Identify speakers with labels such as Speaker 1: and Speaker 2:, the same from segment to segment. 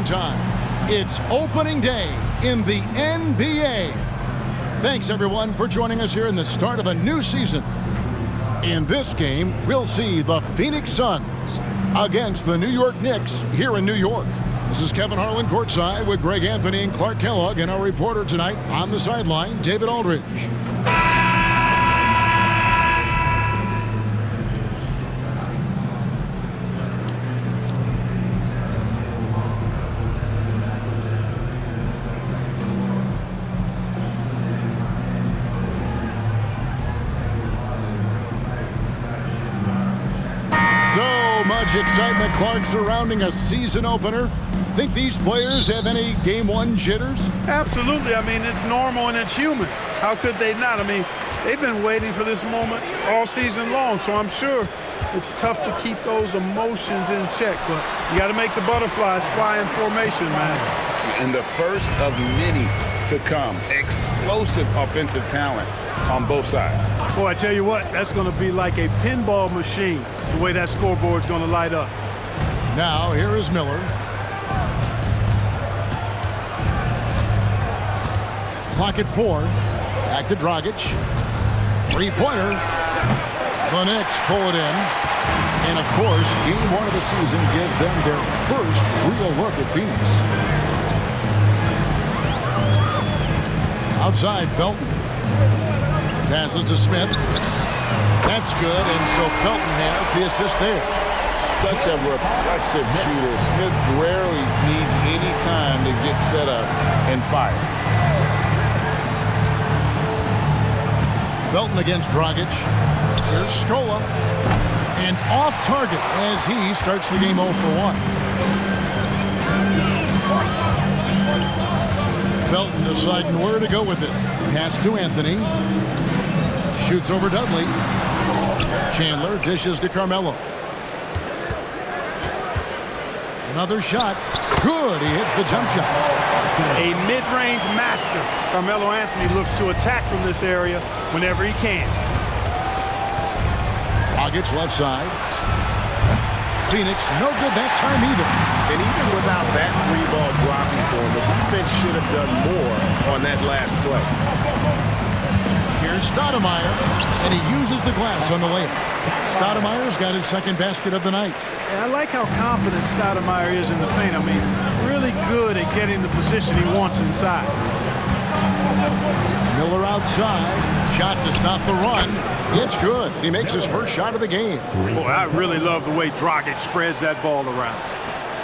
Speaker 1: game time. It's opening day in the NBA. Thanks, everyone, for joining us here in the start of a new season. In this game, we'll see the Phoenix Suns against the New York Knicks here in New York. This is Kevin Harlan courtside with Greg Anthony and Clark Kellogg, and our reporter tonight on the sideline, David Aldridge. Much excitement, Clark, surrounding a season opener. Think these players have any game one jitters?
Speaker 2: Absolutely. I mean, it's normal and it's human. How could they not? I mean, they've been waiting for this moment all season long, so I'm sure it's tough to keep those emotions in check, but you got to make the butterflies fly in formation, man.
Speaker 3: And the first of many to come. Explosive offensive talent on both sides.
Speaker 2: Boy, I tell you what, that's going to be like a pinball machine, the way that scoreboard's going to light up.
Speaker 1: Now, here is Miller. Clock at 4. Back to Dragic. Three-pointer. The Knicks pull it in. And, of course, game one of the season gives them their first real look at Phoenix. Outside, Felton. Passes to Smith. That's good, and so Felton has the assist there.
Speaker 3: Such a reflexive shooter. Smith rarely needs any time to get set up and fire.
Speaker 1: Felton against Dragic. Here's Scola. And off target as he starts the game 0 for 1. Felton deciding where to go with it. Pass to Anthony. Shoots over Dudley. Chandler dishes to Carmelo. Another shot. Good. He hits the jump shot.
Speaker 2: A mid-range master. Carmelo Anthony looks to attack from this area whenever he can.
Speaker 1: Dragic left side. Phoenix no good that time either.
Speaker 3: And even without that three-ball dropping for him, the defense should have done more on that last play.
Speaker 1: Here's Stoudemire, and he uses the glass on the layup. Stoudemire's got his second basket of the night.
Speaker 2: Yeah, I like how confident Stoudemire is in the paint. I mean, really good at getting the position he wants inside.
Speaker 1: Miller outside. Shot to stop the run. It's good. He makes his first shot of the game.
Speaker 2: Boy, I really love the way Dragic spreads that ball around.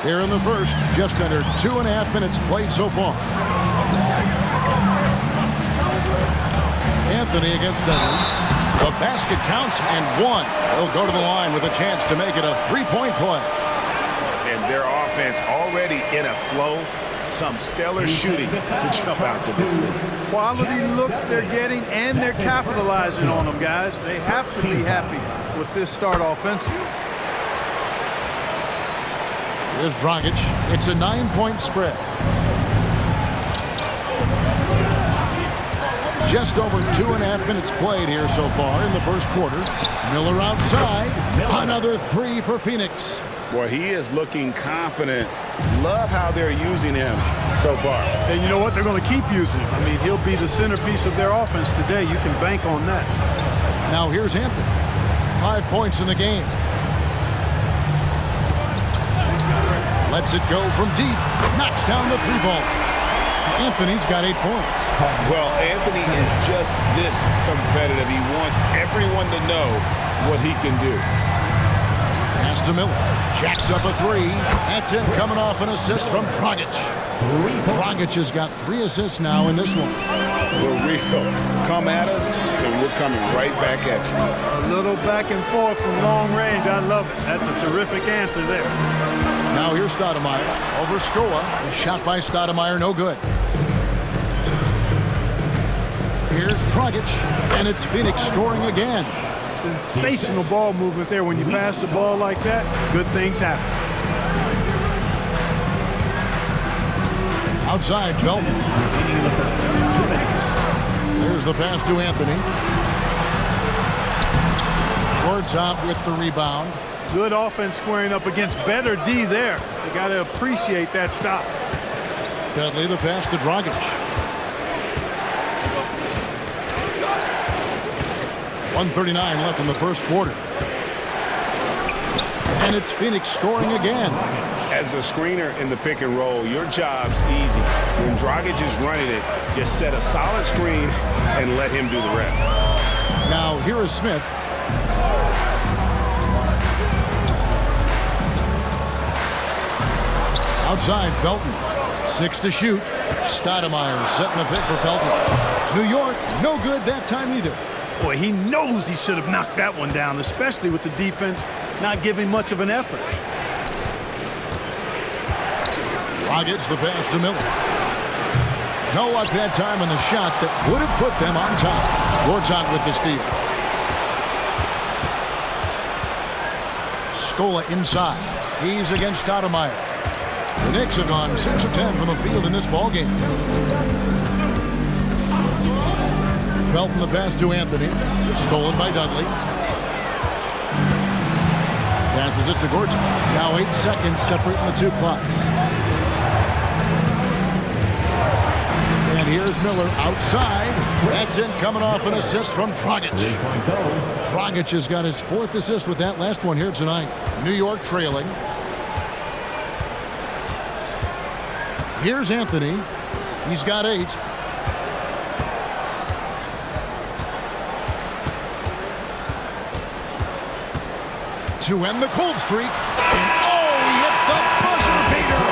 Speaker 1: Here in the first, just under 2.5 minutes played so far. Anthony against Dudley. The basket counts and one. He'll go to the line with a chance to make it a three-point play.
Speaker 3: And their offense already in a flow. Some stellar shooting to jump out to this league.
Speaker 2: Quality looks they're getting, and they're capitalizing on them, guys. They have to be happy with this start offensively.
Speaker 1: Here's Dragic. It's a 9-point spread. Just over 2.5 minutes played here so far in the first quarter. Miller outside. Another three for Phoenix.
Speaker 3: Boy, he is looking confident. Love how they're using him so far.
Speaker 2: And you know what? They're going to keep using him. I mean, he'll be the centerpiece of their offense today. You can bank on that.
Speaker 1: Now here's Anthony. 5 points in the game. Lets it go from deep. Knocks down the three ball. Anthony's got 8 points.
Speaker 3: Well, Anthony is just this competitive. He wants everyone to know what he can do.
Speaker 1: Pass to Miller. Jacks up a three. That's it, coming off an assist from Dragic. Dragic has got 3 assists now in this one.
Speaker 3: The real come at us, and we're coming right back at you.
Speaker 2: A little back and forth from long range. I love it. That's a terrific answer there.
Speaker 1: Now here's Stoudemire over Scola. The shot by Stoudemire, no good. Here's Dragic, and it's Phoenix scoring again.
Speaker 2: Sensational ball movement there. When you pass the ball like that, good things happen.
Speaker 1: Outside, Felton. There's the pass to Anthony. Top with the rebound.
Speaker 2: Good offense squaring up against better D there. You got to appreciate that stop.
Speaker 1: Dudley, the pass to Dragic. 1:39 left in the first quarter. And it's Phoenix scoring again.
Speaker 4: As a screener in the pick and roll, your job's easy. When Dragic is running it, just set a solid screen and let him do the rest.
Speaker 1: Now here is Smith. Outside, Felton. 6 to shoot. Stoudemire setting the pick for Felton. New York, no good that time either.
Speaker 2: Boy, he knows he should have knocked that one down, especially with the defense not giving much of an effort.
Speaker 1: Dragic the pass to Miller. No luck that time on the shot that would have put them on top. Gortat with the steal. Scola inside. He's against Stoudemire. The Knicks have gone 6 of 10 from the field in this ballgame. Felton the pass to Anthony. Stolen by Dudley. Passes it to Gortat. Now 8 seconds separating the two clocks. And here's Miller outside. That's in, coming off an assist from Dragic. Dragic has got his 4th assist with that last one here tonight. New York trailing. Here's Anthony. He's got 8. To end the cold streak. And oh, he hits the buzzer beater.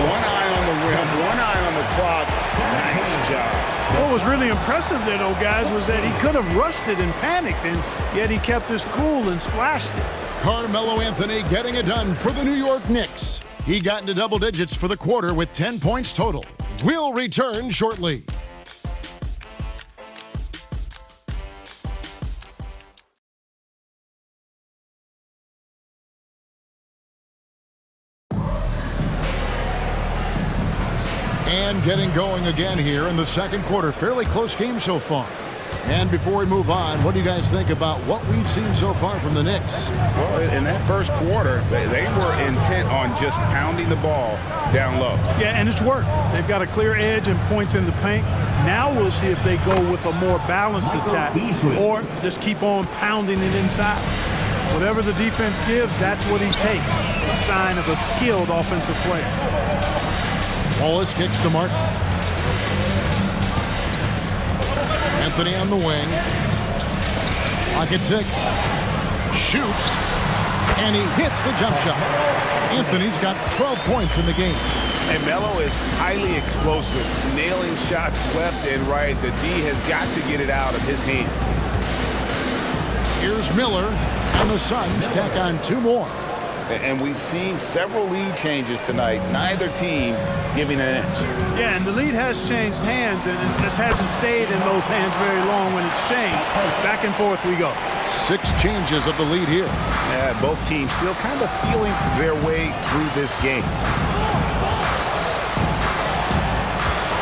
Speaker 4: One eye on the rim, one eye on the clock. Nice job.
Speaker 2: What was really impressive there, though, guys, was that he could have rushed it and panicked, and yet he kept his cool and splashed it.
Speaker 1: Carmelo Anthony getting it done for the New York Knicks. He got into double digits for the quarter with 10 points total. We'll return shortly. And getting going again here in the second quarter. Fairly close game so far. And before we move on, what do you guys think about what we've seen so far from the Knicks?
Speaker 4: Well, in that first quarter, they were intent on just pounding the ball down low.
Speaker 2: Yeah, and it's worked. They've got a clear edge and points in the paint. Now we'll see if they go with a more balanced attack or just keep on pounding it inside. Whatever the defense gives, that's what he takes. A sign of a skilled offensive player.
Speaker 1: Wallace kicks to Martin. Anthony on the wing. Pocket 6. Shoots. And he hits the jump shot. Anthony's got 12 points in the game.
Speaker 4: And Melo is highly explosive, nailing shots left and right. The D has got to get it out of his hands.
Speaker 1: Here's Miller, and the Suns tack on 2 more.
Speaker 3: And we've seen several lead changes tonight. Neither team giving an inch.
Speaker 2: Yeah, and the lead has changed hands, and it just hasn't stayed in those hands very long when it's changed. Back and forth we go.
Speaker 1: 6 changes of the lead here.
Speaker 4: Yeah, both teams still kind of feeling their way through this game.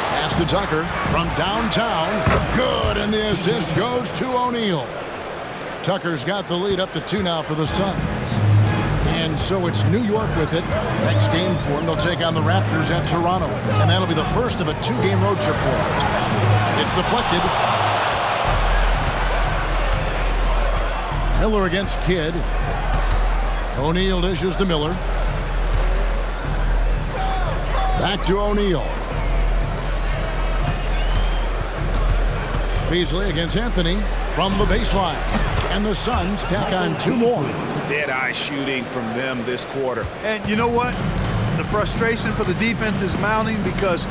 Speaker 1: Pass to Tucker from downtown. Good, and the assist goes to O'Neal. Tucker's got the lead up to 2 now for the Suns. And so it's New York with it. Next game for them, they'll take on the Raptors at Toronto. And that'll be the first of a 2-game road trip for them. It's deflected. Miller against Kidd. O'Neal dishes to Miller. Back to O'Neal. Beasley against Anthony from the baseline. And the Suns tack on 2 more.
Speaker 4: Dead-eye shooting from them this quarter.
Speaker 2: And you know what? The frustration for the defense is mounting because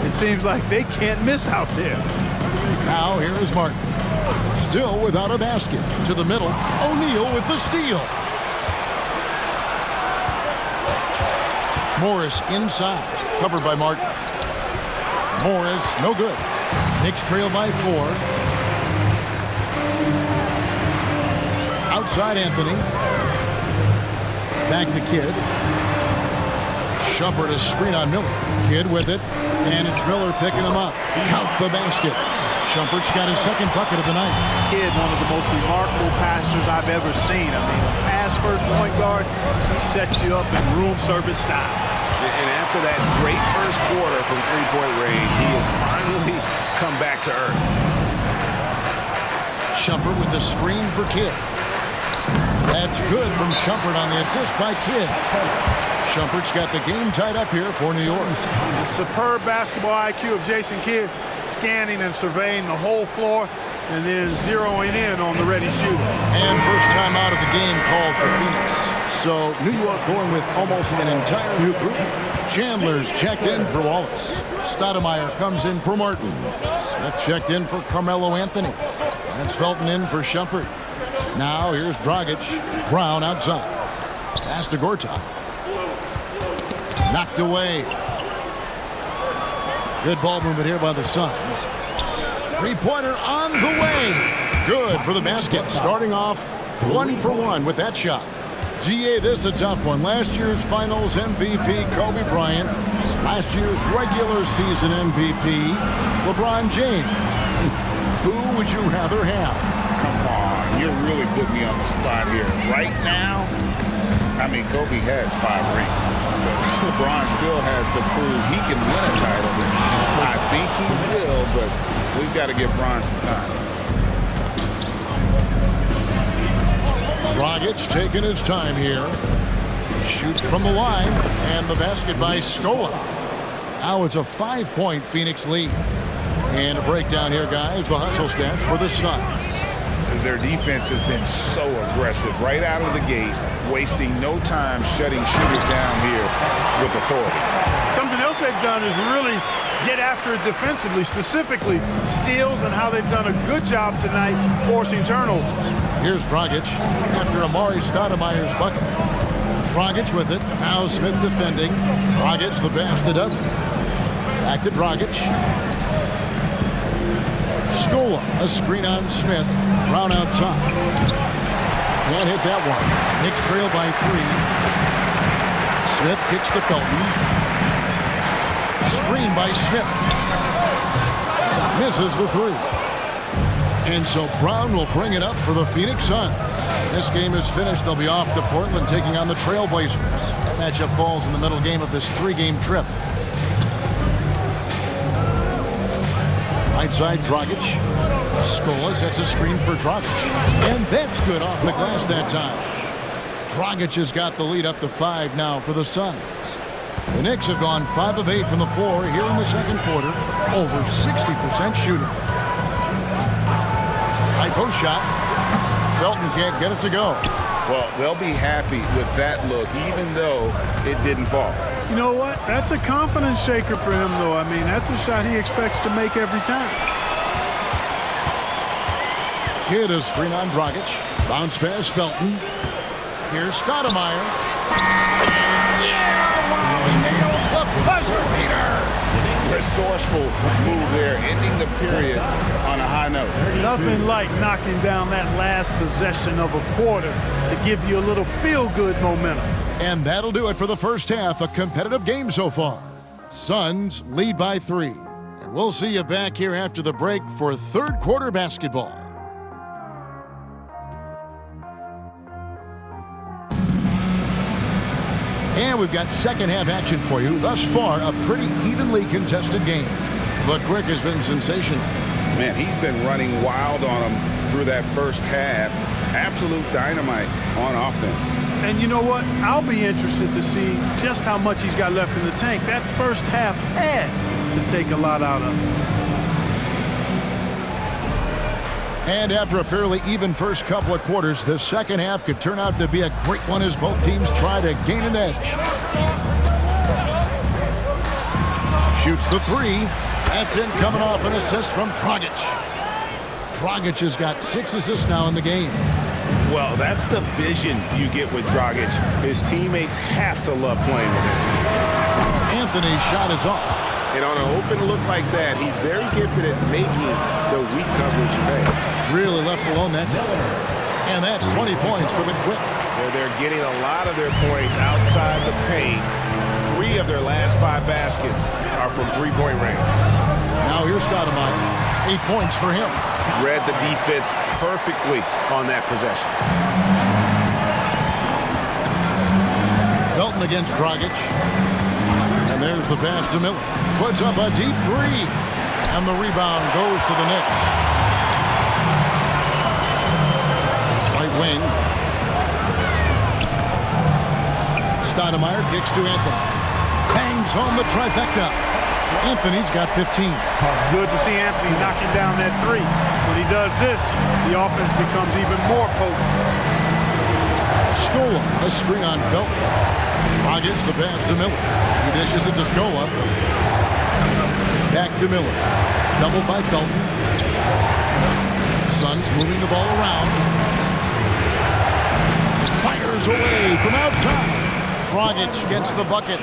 Speaker 2: it seems like they can't miss out there.
Speaker 1: Now here is Martin. Still without a basket. To the middle. O'Neal with the steal. Morris inside. Covered by Martin. Morris, no good. Knicks trail by 4. Outside Anthony. Back to Kidd. Shumpert a screen on Miller. Kidd with it. And it's Miller picking him up. Count the basket. Shumpert's got his second bucket of the night.
Speaker 5: Kid, one of the most remarkable passers I've ever seen. I mean, a pass first point guard, he sets you up in room service style.
Speaker 4: And after that great first quarter from three-point range, he has finally come back to earth.
Speaker 1: Shumpert with the screen for Kidd. That's good from Shumpert on the assist by Kidd. Shumpert's got the game tied up here for New York.
Speaker 2: The superb basketball IQ of Jason Kidd, scanning and surveying the whole floor and then zeroing in on the ready shooter.
Speaker 1: And first time out of the game called for Phoenix. So New York going with almost an entire new group. Chandler's checked in for Wallace. Stoudemire comes in for Martin. Smith checked in for Carmelo Anthony. That's Felton in for Shumpert. Now here's Dragic. Brown outside. Pass to Gortat. Knocked away. Good ball movement here by the Suns. Three-pointer on the way. Good for the basket. Starting off 1 for 1 with that shot. GA, this is a tough one. Last year's Finals MVP, Kobe Bryant. Last year's regular season MVP, LeBron James. Who would you rather have?
Speaker 3: Come on, you're really putting me on the spot here. Right now, I mean, Kobe has 5 rings. So LeBron still has to prove he can win a title. I think he will, but we've got to give Bron some time.
Speaker 1: Dragic taking his time here. Shoots from the line, and the basket by Scola. Now it's a 5-point Phoenix lead. And a breakdown here, guys. The hustle stats for the Suns.
Speaker 3: Their defense has been so aggressive right out of the gate, wasting no time shutting shooters down here with authority.
Speaker 2: Something else they've done is really get after it defensively, specifically steals and how they've done a good job tonight forcing turnovers.
Speaker 1: Here's Dragic after Amari Stoudemire's bucket. Dragic with it. Now Smith defending. Dragic the pass to Dudley. Back to Dragic. Scola, a screen on Smith. Brown outside. Can't hit that one. Knicks trail by 3. Smith kicks to Felton. Screen by Smith. Misses the 3. And so Brown will bring it up for the Phoenix Suns. This game is finished. They'll be off to Portland taking on the Trailblazers. That matchup falls in the middle game of this 3-game trip. Right side, Dragic. Scola sets a screen for Dragic. And that's good off the glass that time. Dragic has got the lead up to 5 now for the Suns. The Knicks have gone 5 of 8 from the floor here in the second quarter. Over 60% shooting. High post shot. Felton can't get it to go.
Speaker 3: Well, they'll be happy with that look, even though it didn't fall.
Speaker 2: You know what? That's a confidence shaker for him, though. I mean, that's a shot he expects to make every time.
Speaker 1: Kidd is screen on Dragic. Bounce pass Felton. Here's Stoudemire. And it's he nails the buzzer beater.
Speaker 3: Resourceful move there, ending the period on a high note.
Speaker 2: Nothing like knocking down that last possession of a quarter to give you a little feel-good momentum.
Speaker 1: And that'll do it for the first half. A competitive game so far. Suns lead by 3. And we'll see you back here after the break for third quarter basketball. And we've got second half action for you. Thus far, a pretty evenly contested game. But Quick has been sensational.
Speaker 3: Man, he's been running wild on him through that first half. Absolute dynamite on offense.
Speaker 2: And you know what? I'll be interested to see just how much he's got left in the tank. That first half had to take a lot out of him.
Speaker 1: And after a fairly even first couple of quarters, the second half could turn out to be a great one as both teams try to gain an edge. Shoots the 3. That's in, coming off an assist from Dragic. Dragic has got 6 assists now in the game.
Speaker 4: Well, that's the vision you get with Dragic. His teammates have to love playing with him.
Speaker 1: Anthony's shot is off.
Speaker 4: And on an open look like that, he's very gifted at making the weak coverage pay.
Speaker 1: Really left alone that time. And that's 20 points for the Quick.
Speaker 4: They're getting a lot of their points outside the paint. 3 of their last 5 baskets are from three-point range.
Speaker 1: Now here's Stoudemire. 8 points for him.
Speaker 4: Read the defense perfectly on that possession.
Speaker 1: Felton against Dragic. And there's the pass to Miller. Puts up a deep three. And the rebound goes to the Knicks. Right wing. Stoudemire kicks to Anthony. Bangs home the trifecta. Anthony's got 15.
Speaker 2: Good to see Anthony knocking down that three. When he does this, the offense becomes even more potent.
Speaker 1: Scola, a screen on Felton. Dragic the pass to Miller. He dishes it to Scola. Back to Miller. Doubled by Felton. Suns moving the ball around. Fires away from outside. Dragic gets the bucket.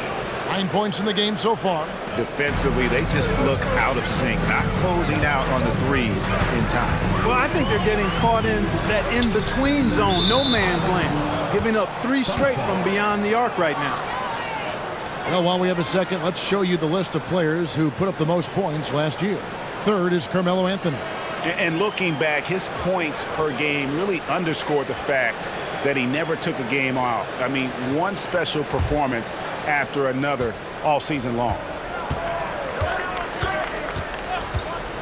Speaker 1: 9 points in the game so far.
Speaker 4: Defensively, they just look out of sync, not closing out on the threes in time.
Speaker 2: Well, I think they're getting caught in that in-between zone, no man's land, giving up 3 straight from beyond the arc right now.
Speaker 1: Well, while we have a second, let's show you the list of players who put up the most points last year. Third is Carmelo Anthony.
Speaker 4: And looking back, his points per game really underscored the fact that he never took a game off. I mean, one special performance after another all season long.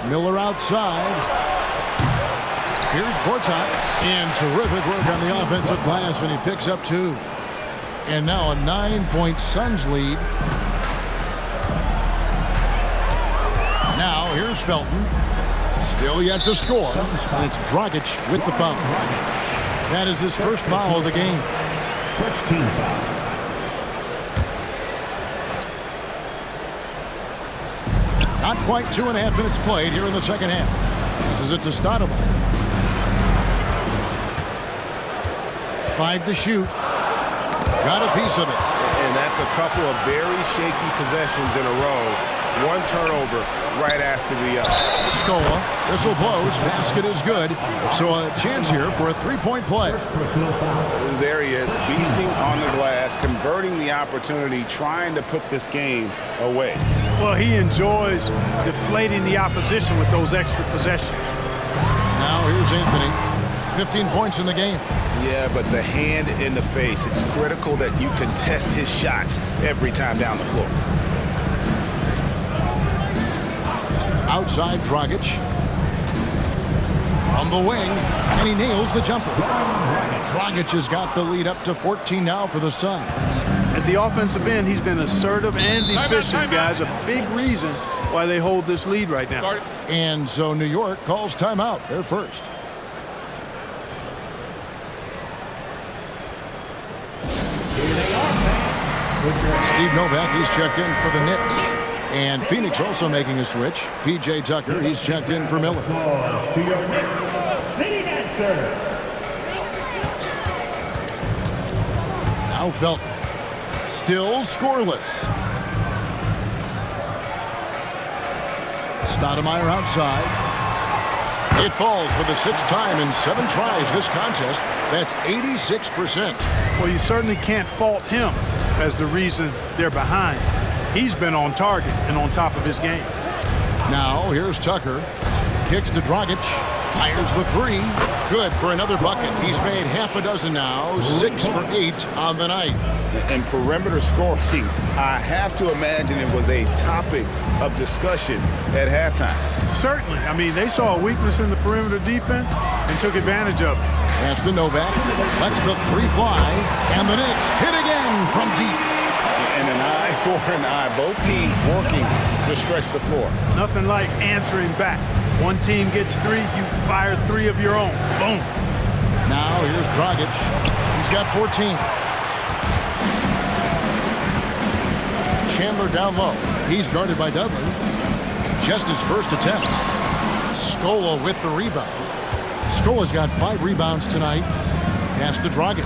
Speaker 1: Miller outside. Here's Gortat. And terrific work on the offensive glass, and he picks up 2. And now a 9-point Suns lead. Now here's Felton. Still yet to score. And it's Dragic with the foul. That is his first foul of the game.
Speaker 6: First team foul.
Speaker 1: Not quite 2.5 minutes played here in the second half. This is it to Stoudemire. 5 to shoot. Got a piece of it.
Speaker 4: And that's a couple of very shaky possessions in a row. One turnover right after the other.
Speaker 1: Scola, whistle blows, basket is good. So a chance here for a 3-point play.
Speaker 4: There he is, beasting on the glass, converting the opportunity, trying to put this game away.
Speaker 2: Well, he enjoys deflating the opposition with those extra possessions.
Speaker 1: Now here's Anthony. 15 points in the game.
Speaker 4: Yeah, but the hand in the face, it's critical that you contest his shots every time down the floor.
Speaker 1: Outside Dragic. From the wing, and he nails the jumper. Dragic has got the lead up to 14 now for the Suns.
Speaker 2: At the offensive end, he's been assertive and efficient, guys. A big reason why they hold this lead right now.
Speaker 1: And so New York calls timeout. They're first. Steve Novak, he's checked in for the Knicks. And Phoenix also making a switch. P.J. Tucker, he's checked in for Miller.
Speaker 6: To your Knicks, sitting answer.
Speaker 1: Now Felton. Still scoreless. Stoudemire outside. It falls for the 6th time in 7 tries this contest. That's 86%.
Speaker 2: Well, you certainly can't fault him as the reason they're behind. He's been on target and on top of his game.
Speaker 1: Now here's Tucker. Kicks to Dragic. Fires the 3. Good for another bucket. He's made half a dozen now. 6 for 8 on the night.
Speaker 4: And perimeter scoring, I have to imagine it was a topic of discussion at halftime.
Speaker 2: Certainly. I mean, they saw a weakness in the perimeter defense and took advantage of it.
Speaker 1: Pass to Novak. Lets the 3 fly. And the Knicks hit again from deep.
Speaker 4: And an eye for an eye. Both teams working to stretch the floor.
Speaker 2: Nothing like answering back. One team gets 3, you fire 3 of your own. Boom.
Speaker 1: Now here's Dragic. He's got 14. Chandler down low. He's guarded by Dudley. Just his first attempt. Scola with the rebound. Scola's got 5 rebounds tonight. Pass to Dragic.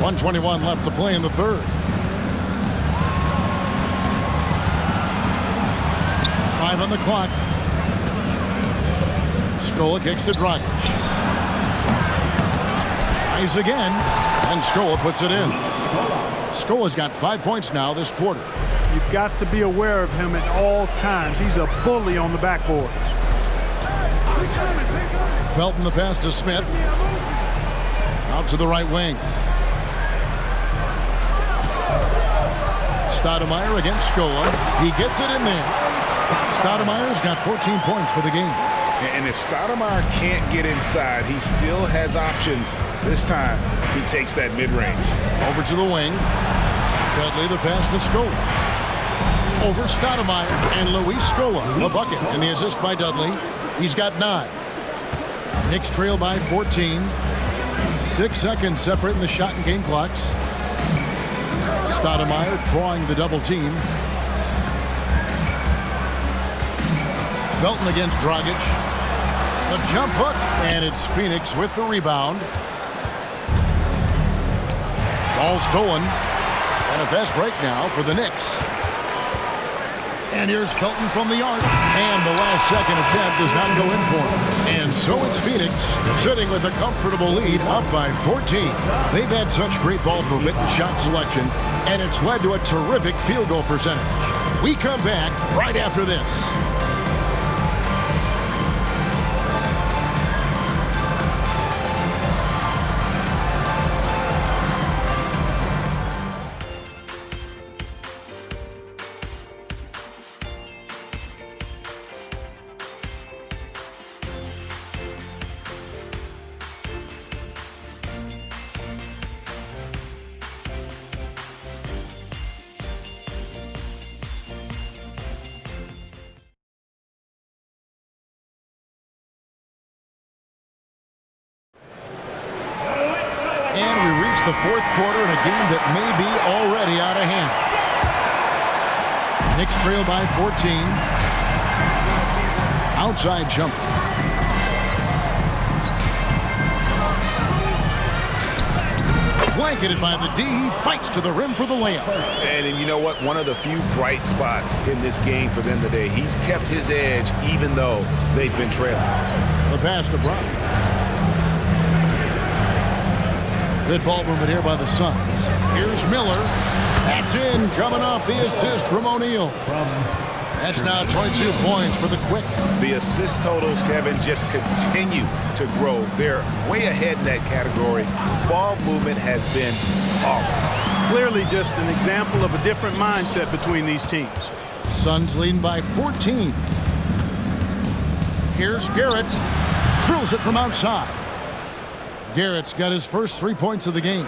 Speaker 1: 1:21 left to play in the third. 5 on the clock. Scola kicks to Dragic. Tries again, and Scola puts it in. Scola's got 5 points now this quarter.
Speaker 2: You've got to be aware of him at all times. He's a bully on the backboards.
Speaker 1: Felton the pass to Smith. Out to the right wing. Stoudemire against Scola. He gets it in there. Stoudemire's got 14 points for the game.
Speaker 3: And if Stoudemire can't get inside, he still has options. This time, he takes that mid-range.
Speaker 1: Over to the wing. Dudley the pass to Scola. Over Stoudemire and Luis Scola. A bucket and the assist by Dudley. He's got 9. Knicks trail by 14. 6 seconds separating the shot and game clocks. Stoudemire drawing the double team. Felton against Dragic. The jump hook, and it's Phoenix with the rebound. Ball stolen. And a fast break now for the Knicks. And here's Felton from the arc. And the last second attempt does not go in for him. And so it's Phoenix sitting with a comfortable lead up by 14. They've had such great ball movement and shot selection, and it's led to a terrific field goal percentage. We come back right after this. And we reach the fourth quarter in a game that may be already out of hand. Knicks trail by 14. Outside jumper. Blanketed by the D. He fights to the rim for the layup.
Speaker 4: And you know what? One of the few bright spots in this game for them today. He's kept his edge even though they've been trailing.
Speaker 1: The pass to Brown. Good ball movement here by the Suns. Here's Miller. That's in, coming off the assist from O'Neal. That's now 22 points for the Quick.
Speaker 4: The assist totals, Kevin, just continue to grow. They're way ahead in that category. Ball movement has been flawless.
Speaker 2: Clearly just an example of a different mindset between these teams.
Speaker 1: Suns leading by 14. Here's Garrett. Drills it from outside. Garrett's got his first 3 points of the game.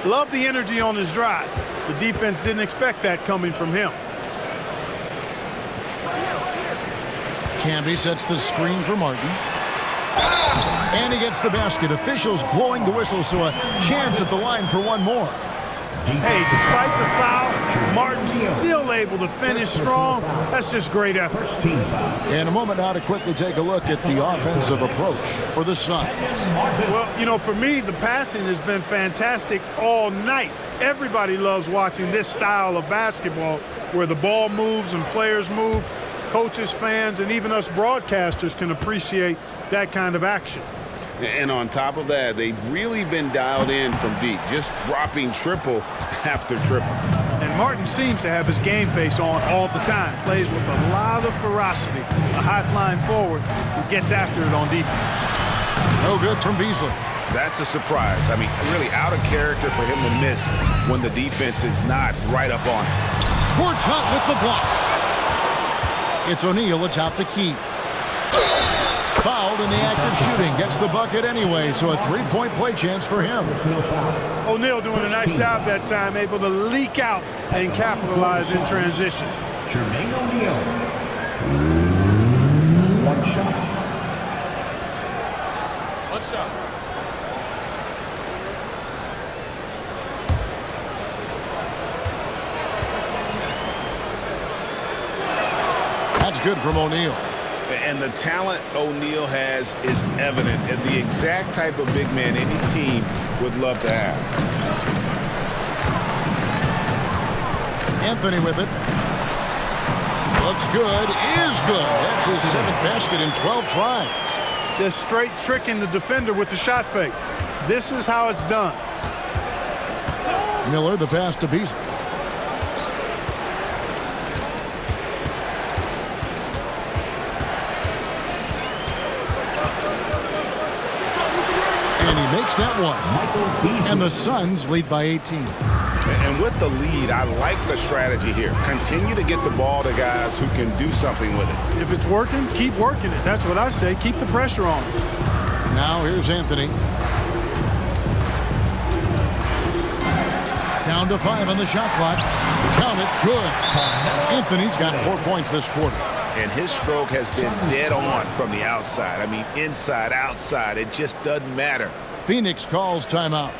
Speaker 2: Love the energy on his drive. The defense didn't expect that coming from him.
Speaker 1: Camby sets the screen for Martin. And he gets the basket. Officials blowing the whistle, so a chance at the line for one more.
Speaker 2: Hey, despite the foul, Martin's still able to finish strong. That's just great effort.
Speaker 1: In a moment now to quickly take a look at the offensive approach for the Suns.
Speaker 2: Well, you know, for me, the passing has been fantastic all night. Everybody loves watching this style of basketball where the ball moves and players move. Coaches, fans, and even us broadcasters can appreciate that kind of action.
Speaker 3: And on top of that, they've really been dialed in from deep, just dropping triple after triple.
Speaker 2: And Martin seems to have his game face on all the time. Plays with a lot of ferocity. A high-flying forward who gets after it on defense.
Speaker 1: No good from Beasley.
Speaker 4: That's a surprise. I mean, really out of character for him to miss when the defense is not right up on him.
Speaker 1: Gortat with the block. It's O'Neal atop the key. Fouled in the act of shooting. Gets the bucket anyway, so a three-point play chance for him.
Speaker 2: O'Neal doing a nice job that time, able to leak out and capitalize in transition.
Speaker 6: Jermaine O'Neal. One shot.
Speaker 4: What's up?
Speaker 1: That's good from O'Neal.
Speaker 3: And the talent O'Neal has is evident, and the exact type of big man any team would love to have.
Speaker 1: Anthony with it. Looks good, is good. That's his 7th basket in 12 tries.
Speaker 2: Just straight tricking the defender with the shot fake. This is how it's done.
Speaker 1: Miller, the pass to Beasley. And he makes that one.
Speaker 6: Michael Beasley.
Speaker 1: And the Suns lead by 18.
Speaker 4: And with the lead, I like the strategy here. Continue to get the ball to guys who can do something with it.
Speaker 2: If it's working, keep working it. That's what I say. Keep the pressure on.
Speaker 1: Now here's Anthony. Down to 5 on the shot clock. Count it. Good. Anthony's got 4 points this quarter.
Speaker 4: And his stroke has been dead on from the outside. I mean, inside, outside. It just doesn't matter.
Speaker 1: Phoenix calls timeout.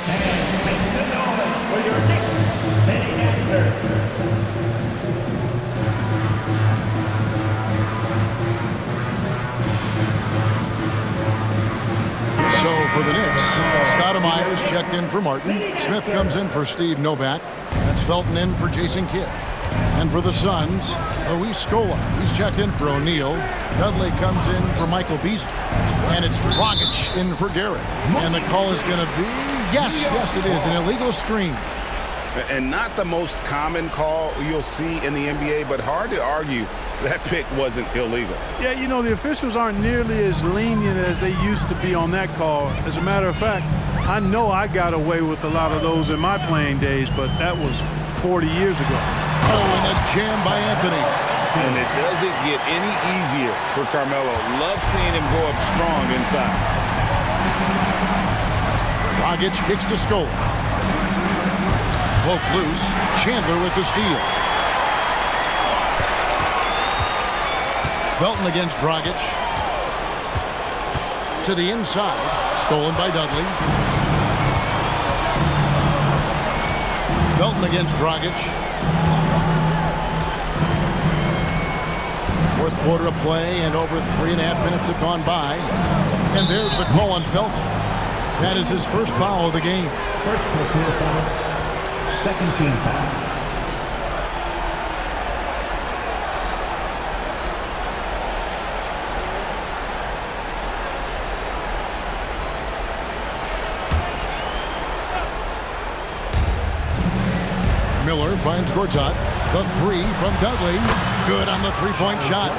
Speaker 6: And make some noise for your next setting answer.
Speaker 1: So for the Knicks, Stoudemire's checked in for Martin. Smith comes in for Steve Novak. That's Felton in for Jason Kidd. And for the Suns, Luis Scola. He's checked in for O'Neal. Dudley comes in for Michael Beasley. And it's Dragic in for Garrett. And the call is going to be, yes, it is, an illegal screen.
Speaker 4: And not the most common call you'll see in the NBA, but hard to argue that pick wasn't illegal.
Speaker 2: Yeah, you know, the officials aren't nearly as lenient as they used to be on that call. As a matter of fact, I know I got away with a lot of those in my playing days, but that was 40 years ago.
Speaker 1: Oh, and the jam by Anthony.
Speaker 4: And it doesn't get any easier for Carmelo. Love seeing him go up strong inside.
Speaker 1: Dragic kicks to Scola. Poke loose. Chandler with the steal. Felton against Dragic. To the inside. Stolen by Dudley. Felton against Dragic. Fourth quarter of play, and over 3.5 minutes have gone by. And there's the call on Felton. That is his first foul of the game.
Speaker 6: First personal foul. Second team foul.
Speaker 1: Miller finds Gortat. The three from Dudley. Good on the three-point shot.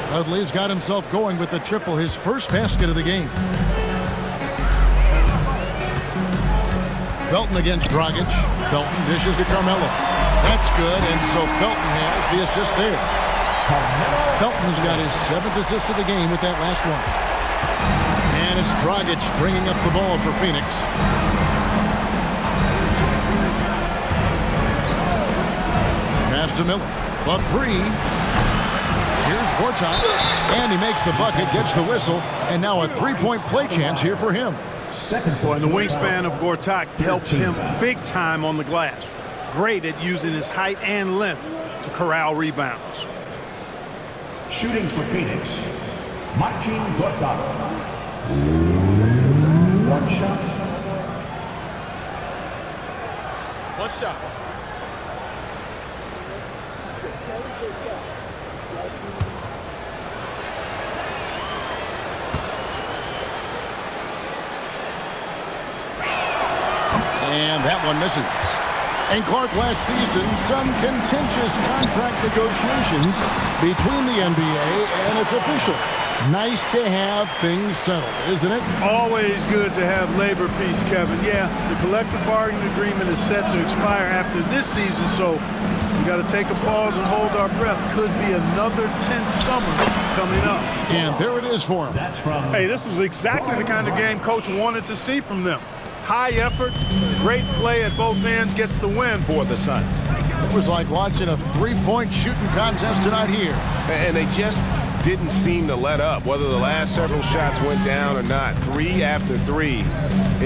Speaker 1: Dudley's got himself going with the triple, his first basket of the game. Felton against Dragic. Felton dishes to Carmelo. That's good, and so Felton has the assist there. Felton's got his 7th assist of the game with that last one. And it's Dragic bringing up the ball for Phoenix. Pass to Miller. The three. Here's Gortat. And he makes the bucket, gets the whistle, and now a three-point play chance here for him.
Speaker 2: Boy, and the wingspan of Gortat helps him big time on the glass. Great at using his height and length to corral rebounds.
Speaker 6: Shooting for Phoenix, Marcin Gortat. One shot.
Speaker 7: One shot.
Speaker 1: And that one misses. And Clark, last season, some contentious contract negotiations between the NBA and its officials. Nice to have things settled, isn't it?
Speaker 2: Always good to have labor peace, Kevin. Yeah, the collective bargaining agreement is set to expire after this season, so we got to take a pause and hold our breath. Could be another tense summer coming up.
Speaker 1: And there it is for him.
Speaker 6: That's from.
Speaker 2: Hey, this was exactly the kind of game Coach wanted to see from them. High effort, great play at both ends, gets the win for the Suns.
Speaker 1: It was like watching a three-point shooting contest tonight here.
Speaker 8: And they just didn't seem to let up, whether the last several shots went down or not. 3 after 3,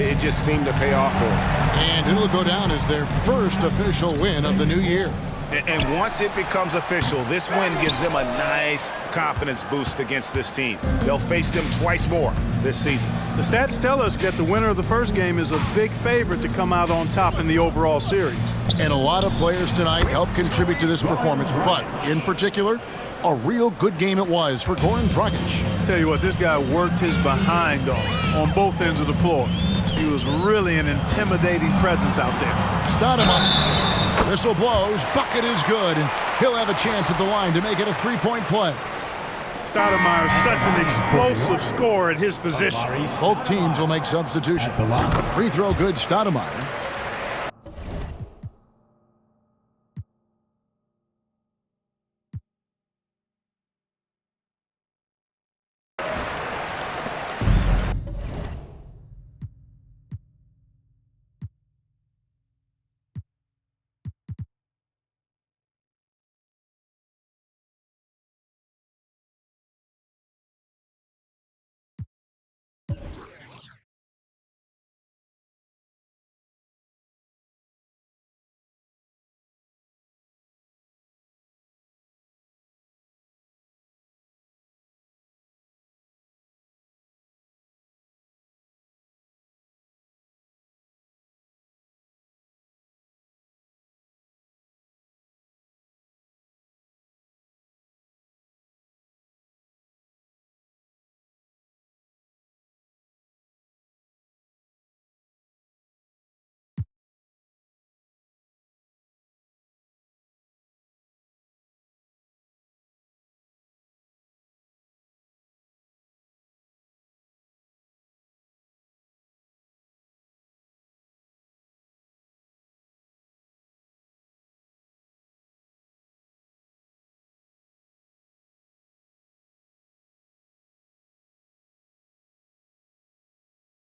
Speaker 8: it just seemed to pay off for them.
Speaker 1: And it'll go down as their first official win of the new year.
Speaker 4: And once it becomes official, this win gives them a nice confidence boost against this team. They'll face them twice more this season.
Speaker 2: The stats tell us that the winner of the first game is a big favorite to come out on top in the overall series.
Speaker 1: And a lot of players tonight helped contribute to this performance, but in particular, a real good game it was for Goran Dragic.
Speaker 2: Tell you what, this guy worked his behind off on both ends of the floor. He was really an intimidating presence out there.
Speaker 1: Stoudemire. Whistle blows. Bucket is good. And he'll have a chance at the line to make it a three-point play.
Speaker 2: Stoudemire is such an explosive scorer at his position.
Speaker 1: Both teams will make substitutions. Free throw good, Stoudemire.